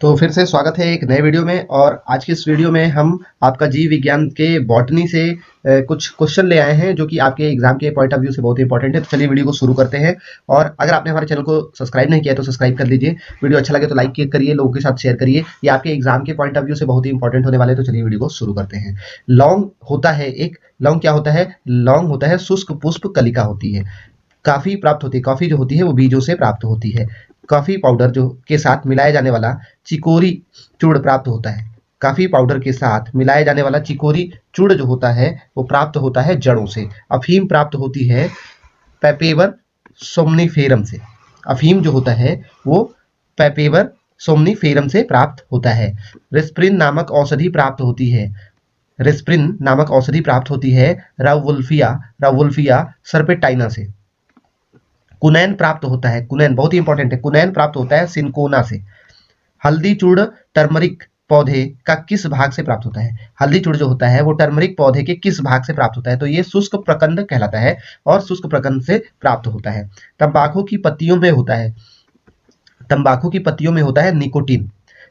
तो फिर से स्वागत है एक नए वीडियो में। और आज की इस वीडियो में हम आपका जीव विज्ञान के बॉटनी से कुछ क्वेश्चन ले आए हैं जो कि आपके एग्जाम के पॉइंट ऑफ व्यू से बहुत इंपॉर्टेंट है। तो चलिए वीडियो को शुरू करते हैं। और अगर आपने हमारे चैनल को सब्सक्राइब नहीं किया तो सब्सक्राइब कर लीजिए। वीडियो अच्छा लगे तो लाइक करिए, लोगों के साथ शेयर करिए। ये आपके एग्जाम के पॉइंट ऑफ व्यू से बहुत ही इंपॉर्टेंट होने वाले हैं। तो चलिए वीडियो को शुरू करते हैं। लौंग होता है लौंग क्या होता है? लौंग होता है शुष्क पुष्प कलिका होती है। कॉफी प्राप्त होती है, कॉफी जो होती है वो बीजों से प्राप्त होती है। कॉफी पाउडर जो के साथ मिलाया जाने वाला चिकोरी चूर्ण प्राप्त होता है। कॉफी पाउडर के साथ मिलाया जाने वाला चिकोरी चूर्ण जो होता है वो प्राप्त होता है जड़ों से। अफीम प्राप्त होती है पेपेवर सोमनीफेरम से। अफीम जो होता है वो पेपेवर सोमनीफेरम से प्राप्त होता है। रेस्प्रिन नामक औषधि प्राप्त होती है। रेस्प्रिन नामक औषधि प्राप्त होती है रावुल्फिया सर्पेटाइना से। कुनैन प्राप्त होता है, कुनैन बहुत ही इंपॉर्टेंट है, कुनैन प्राप्त होता है सिनकोना से। हल्दी चूर्ण टर्मरिक पौधे का किस भाग से प्राप्त होता है? हल्दी चूर्ण जो होता है वो टर्मरिक पौधे के किस भाग से प्राप्त होता है? तो ये शुष्क प्रकंद कहलाता है और शुष्क प्रकंद से प्राप्त होता है। तंबाकू की पत्तियों में होता है, तंबाकू की पत्तियों में होता है निकोटीन।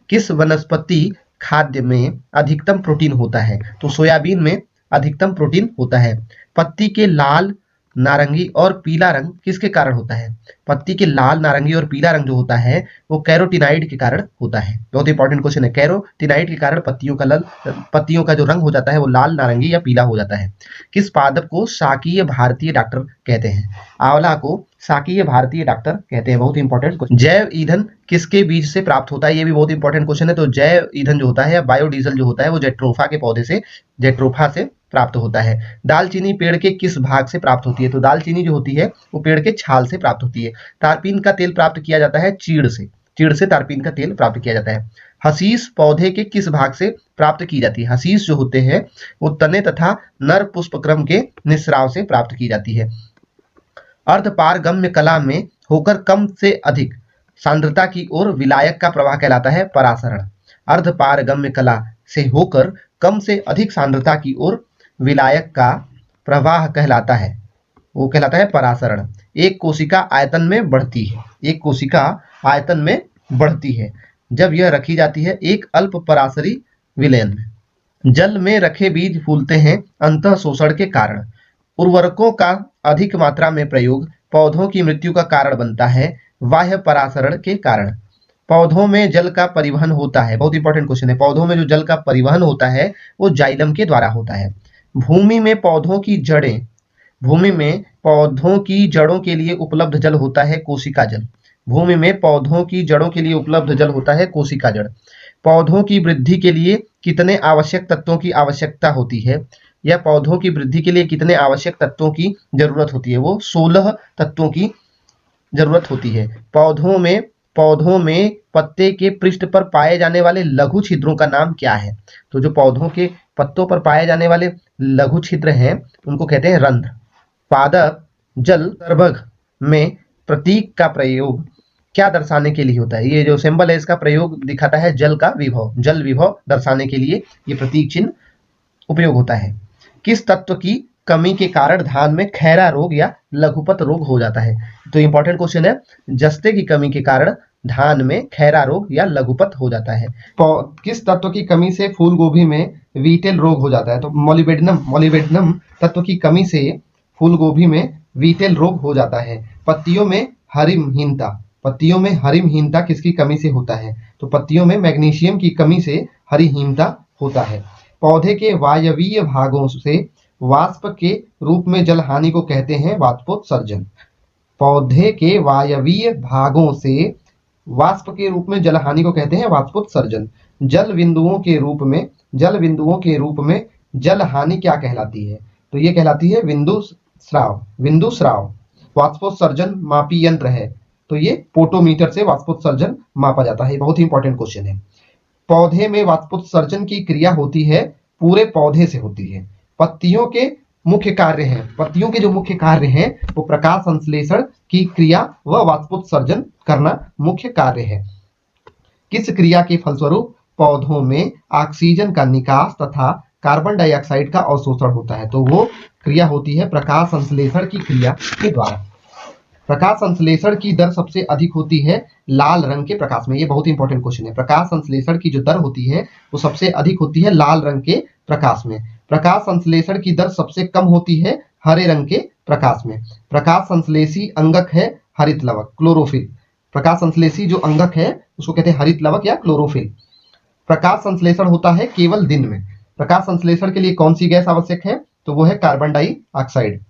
किस वनस्पति खाद्य में अधिकतम प्रोटीन होता है? तो सोयाबीन में अधिकतम प्रोटीन होता है। पत्ती के लाल, नारंगी और पीला रंग किसके कारण होता है? पत्ती के लाल, नारंगी और पीला रंग जो होता है वो कैरोटीनाइड के कारण होता है। बहुत इंपॉर्टेंट क्वेश्चन है। कैरोटीनाइड के कारण पत्तियों का जो रंग हो जाता है वो लाल, नारंगी या पीला हो जाता है। किस पादप को शाकीय भारतीय डॉक्टर कहते हैं? आंवला को शाकीय भारतीय डॉक्टर कहते हैं। बहुत इंपॉर्टेंट क्वेश्चन। जैव ईंधन किसके बीज से प्राप्त होता है? ये भी बहुत इंपॉर्टेंट क्वेश्चन है। तो जैव ईंधन जो होता है, बायोडीजल जो होता है वो जेट्रोफा के पौधे से, जेट्रोफा से प्राप्त होता है। दालचीनी पेड़ के किस भाग से प्राप्त होती है? तो दालचीनी जो होती है वो पेड़ के छाल से प्राप्त होती है। तारपीन का तेल प्राप्त किया जाता है चीड़ से, चीड़ से तारपीन का तेल प्राप्त किया जाता है। हसीस पौधे के किस भाग से प्राप्त की जाती है? हसीस जो होते हैं वो तने तथा नर पुष्पक्रम के निस्राव से प्राप्त की जाती है। अर्धपारगम्य कला में होकर कम से अधिक सांद्रता की ओर विलायक का प्रवाह कहलाता है परासरण। अर्धपारगम्य कला से होकर कम से अधिक सांद्रता की ओर विलायक का प्रवाह कहलाता है, वो कहलाता है परासरण। एक कोशिका आयतन में बढ़ती है, एक कोशिका आयतन में बढ़ती है जब यह रखी जाती है एक अल्प परासरी विलयन में। जल में रखे बीज फूलते हैं अंतः शोषण के कारण। उर्वरकों का अधिक मात्रा में प्रयोग पौधों की मृत्यु का कारण बनता है बाह्य परासरण के कारण। पौधों में जल का परिवहन होता है, बहुत इंपॉर्टेंट क्वेश्चन है। पौधों में जो जल का परिवहन होता है वो जाइलम के द्वारा होता है। भूमि में पौधों की जड़ों के लिए उपलब्ध जल होता है कोशिका जल। भूमि में पौधों की जड़ों के लिए उपलब्ध जल होता है कोशिका जड़। पौधों की वृद्धि के लिए कितने आवश्यक तत्वों की आवश्यकता होती है? या पौधों की वृद्धि के लिए कितने आवश्यक तत्वों की जरूरत होती है? वो 16 तत्वों की जरूरत होती है। पौधों में पत्ते के पृष्ठ पर पाए जाने वाले लघु छिद्रों का नाम क्या है? तो जो पौधों के पत्तों पर पाए जाने वाले लघु छिद्र हैं उनको कहते हैं रंध्र। पादप जल सर्वग में प्रतीक का प्रयोग क्या दर्शाने के लिए होता है? ये जो सिंबल है इसका प्रयोग दिखाता है जल का विभव, जल विभव दर्शाने के लिए ये प्रतीक चिन्ह उपयोग होता है। किस तत्व की कमी के कारण धान में खैरा रोग या लघुपत रोग हो जाता है? तो इंपॉर्टेंट क्वेश्चन है। जस्ते की कमी के कारण धान में खैरा रोग या लघुपत हो जाता है। किस तत्व की कमी से फूल गोभी में वीटेल रोग हो जाता है? तो मोलिबेडनम तत्व की कमी से फूल गोभी में वीटेल रोग हो जाता है। पत्तियों में हरिमहीनता किसकी कमी से होता है? तो पत्तियों में मैग्नीशियम की कमी से हरिहीनता होता है। पौधे के वायवीय भागों से वाष्प के रूप में जल हानि को कहते हैं वाष्पोत्सर्जन। पौधे के वायवीय भागों से वाष्प के रूप में जल हानि को कहते हैं वाष्पोत्सर्जन। जल बिंदुओं के रूप में जल हानि क्या कहलाती है? तो ये कहलाती है बिंदु स्राव। वाष्पोत्सर्जन मापी यंत्र है तो ये पोटोमीटर से वाष्पोत्सर्जन मापा जाता है। बहुत ही इंपॉर्टेंट क्वेश्चन है। पौधे में वाष्पोत्सर्जन की क्रिया होती है पूरे पौधे से होती है। पत्तियों के जो मुख्य कार्य हैं वो प्रकाश संश्लेषण की क्रिया व वाष्पोत्सर्जन करना मुख्य कार्य है। किस क्रिया के फलस्वरूप पौधों में ऑक्सीजन का निकास तथा कार्बन डाइऑक्साइड का अवशोषण होता है? तो वो क्रिया होती है प्रकाश संश्लेषण की क्रिया के द्वारा। प्रकाश संश्लेषण की दर सबसे अधिक होती है लाल रंग के प्रकाश में। ये बहुत ही इंपॉर्टेंट क्वेश्चन है। प्रकाश संश्लेषण की जो दर होती है वो सबसे अधिक होती है लाल रंग के प्रकाश में। प्रकाश संश्लेषण की दर सबसे कम होती है हरे रंग के प्रकाश में। प्रकाश संश्लेषी अंगक है हरित लवक, क्लोरोफिल। प्रकाश संश्लेषी जो अंगक है उसको कहते हैं हरित लवक या क्लोरोफिल। प्रकाश संश्लेषण होता है केवल दिन में। प्रकाश संश्लेषण के लिए कौन सी गैस आवश्यक है? तो वो है कार्बन डाइऑक्साइड।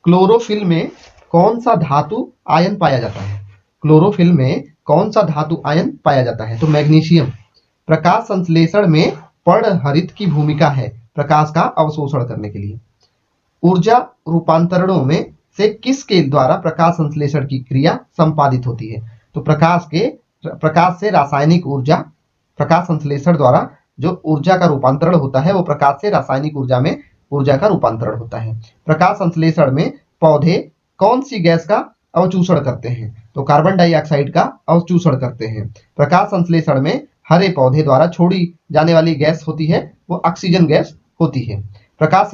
क्लोरोफिल में कौन सा धातु आयन पाया जाता है? क्लोरोफिल में कौन सा धातु आयन पाया जाता है? तो मैग्नीशियम। प्रकाश संश्लेषण में पर्णहरित की भूमिका है प्रकाश का अवशोषण करने के लिए। ऊर्जा रूपांतरणों में से किसके द्वारा प्रकाश संश्लेषण की क्रिया संपादित होती है? तो प्रकाश से रासायनिक ऊर्जा, प्रकाश संश्लेषण द्वारा जो ऊर्जा का रूपांतरण होता है वो प्रकाश से रासायनिक ऊर्जा में ऊर्जा का रूपांतरण होता है। प्रकाश संश्लेषण में पौधे कौन सी गैस का अवचूषण करते हैं? तो कार्बन डाइऑक्साइड का अवचूषण करते हैं। प्रकाश संश्लेषण में हरे पौधे द्वारा छोड़ी जाने वाली गैस होती है वो ऑक्सीजन गैस होती है। प्रकाश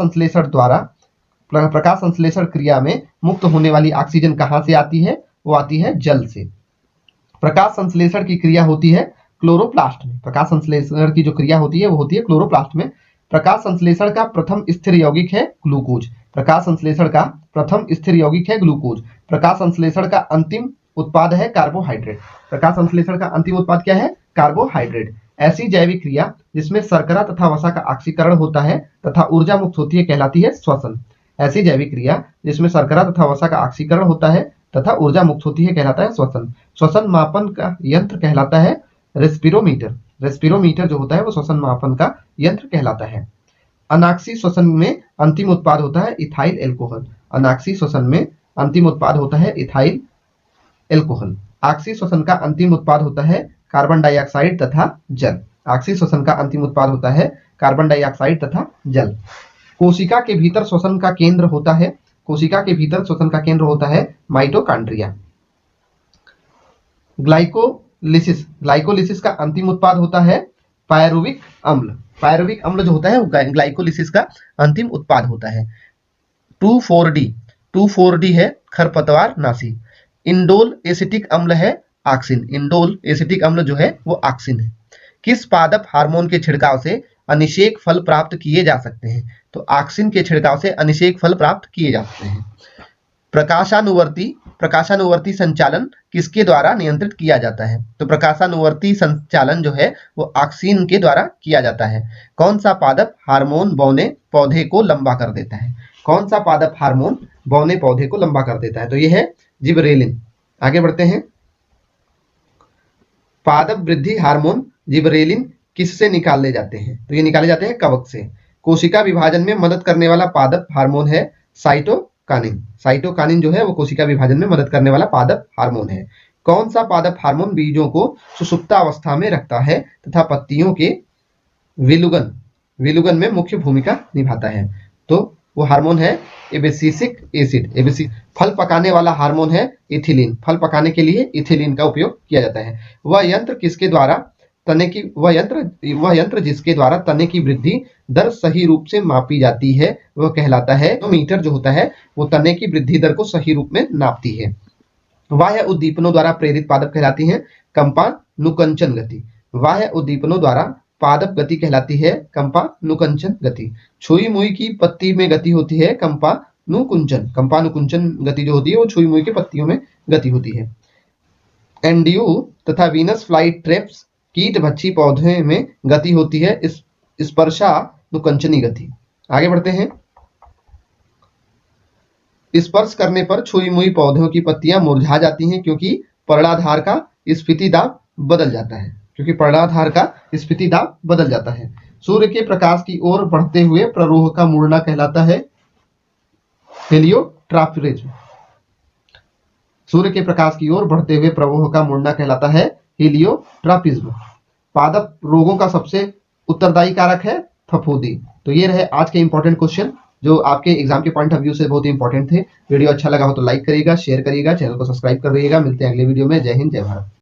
संश्लेषण क्रिया में मुक्त होने वाली ऑक्सीजन कहां से आती है? वो आती है जल से। प्रकाश संश्लेषण की क्रिया होती है क्लोरोप्लास्ट में। प्रकाश संश्लेषण की जो क्रिया होती है वो होती है क्लोरोप्लास्ट में। प्रकाश संश्लेषण का प्रथम स्थिर यौगिक है ग्लूकोज। प्रकाश संश्लेषण का प्रथम स्थिर यौगिक है ग्लूकोज। प्रकाश संश्लेषण का अंतिम उत्पाद है कार्बोहाइड्रेट। प्रकाश संश्लेषण का अंतिम उत्पाद क्या है? कार्बोहाइड्रेट। ऐसी जैविक क्रिया जिसमें शर्करा तथा वसा का ऑक्सीकरण होता है तथा ऊर्जा मुक्त होती है कहलाती है श्वसन। ऐसी जैविक क्रिया जिसमें शर्करा तथा वसा का ऑक्सीकरण होता है तथा ऊर्जा मुक्त होती है कहलाता है श्वसन। श्वसन मापन का यंत्र कहलाता है रेस्पिरोमीटर। रेस्पिरोमीटर जो होता है वो श्वसन मापन का यंत्र कहलाता है। अनाक्षी श्वसन में अंतिम उत्पाद होता है इथाइल एल्कोहल। अनाक्षी श्वसन में अंतिम उत्पाद होता है इथाइल एल्कोहल। आक्षी श्वसन का अंतिम उत्पाद होता है कार्बन डाइऑक्साइड तथा जल। आक्षी श्वसन का अंतिम उत्पाद होता है कार्बन डाइऑक्साइड तथा जल। कोशिका के भीतर श्वसन का केंद्र होता है, कोशिका के भीतर श्वसन का केंद्र होता है माइटोकॉन्ड्रिया। ग्लाइकोलिसिस का अंतिम उत्पाद होता है पायरुविक अम्ल। पायरुविक अम्ल जो होता है वो ग्लाइकोलिसिस का अंतिम उत्पाद होता है। 2,4-D है खरपतवार नाशी। इंडोल एसिटिक अम्ल है ऑक्सिन। इंडोल एसिटिक अम्ल जो है वो ऑक्सिन है। किस पादप हार्मोन के छिड़काव से अनिषेक फल प्राप्त किए जा सकते हैं? तो ऑक्सिन के छिड़काव से अनिषेक फल प्राप्त किए जा सकते हैं। प्रकाशानुवर्ती संचालन किसके द्वारा नियंत्रित किया जाता है? तो प्रकाशानुवर्ती संचालन जो है वो ऑक्सिन के द्वारा किया जाता है। कौन सा पादप हार्मोन बौने पौधे को लंबा कर देता है? कौन सा पादप हार्मोन बौने पौधे को लंबा कर देता है? तो ये है जिबरेलिन। आगे बढ़ते हैं। पादप वृद्धि हार्मोन जिबरेलिन किससे निकाले जाते हैं? तो ये निकाले जाते हैं कवक से। कोशिका विभाजन में मदद करने वाला पादप हार्मोन है साइटोकानिन। साइटोकानिन जो है वो कोशिका विभाजन में मदद करने वाला पादप हार्मोन है। कौन सा पादप हार्मोन बीजों को सुषुप्तावस्था में रखता है तथा पत्तियों के विलुगन में मुख्य भूमिका निभाता है? तो वो हार्मोन है एबेसिसिक एसिड। फल पकाने वाला हार्मोन है इथिलीन। फल पकाने के लिए इथिलीन का उपयोग किया जाता है। वह यंत्र जिसके द्वारा तने की वृद्धि दर सही रूप से मापी जाती है वह कहलाता है मीटर जो होता है वो तने की वृद्धि दर को सही रूप में नापती है। बाह्य उद्दीपनों द्वारा प्रेरित पादप कहलाती है कंपानुकंचन गति। बाह्य उद्दीपनों द्वारा पादप गति कहलाती है कंपानुकंचन गति। छुई मुई की पत्ती में गति होती है कंपानुकुंचन। कंपानुकुंचन गति जो होती है वो छुई मुई की पत्तियों में गति होती है। एंडियो तथा वीनस फ्लाई ट्रैप्स कीट भक्षी पौधे में गति होती है स्पर्शानुकंचनी गति। आगे बढ़ते हैं। स्पर्श करने पर छुई मुई पौधों की पत्तियां मुरझा जाती हैं क्योंकि पर्णाधार का स्फीति दाब बदल जाता है। सूर्य के प्रकाश की ओर बढ़ते हुए प्ररोह का मुड़ना कहलाता है हेलियोट्रॉपिज्म। सूर्य के प्रकाश की ओर बढ़ते हुए प्रवाह का मुड़ना कहलाता है हेलियोट्रॉपिज्म। पादप रोगों का सबसे उत्तरदायी कारक है फफूंदी। तो ये रहे आज के इंपॉर्टेंट क्वेश्चन जो आपके एग्जाम के पॉइंट ऑफ व्यू से बहुत ही इंपॉर्टेंट थे। वीडियो अच्छा लगा हो तो लाइक करिएगा, शेयर करिएगा, चैनल को सब्सक्राइब कर रहिएगा। मिलते हैं अगले वीडियो में। जय हिंद, जय भारत।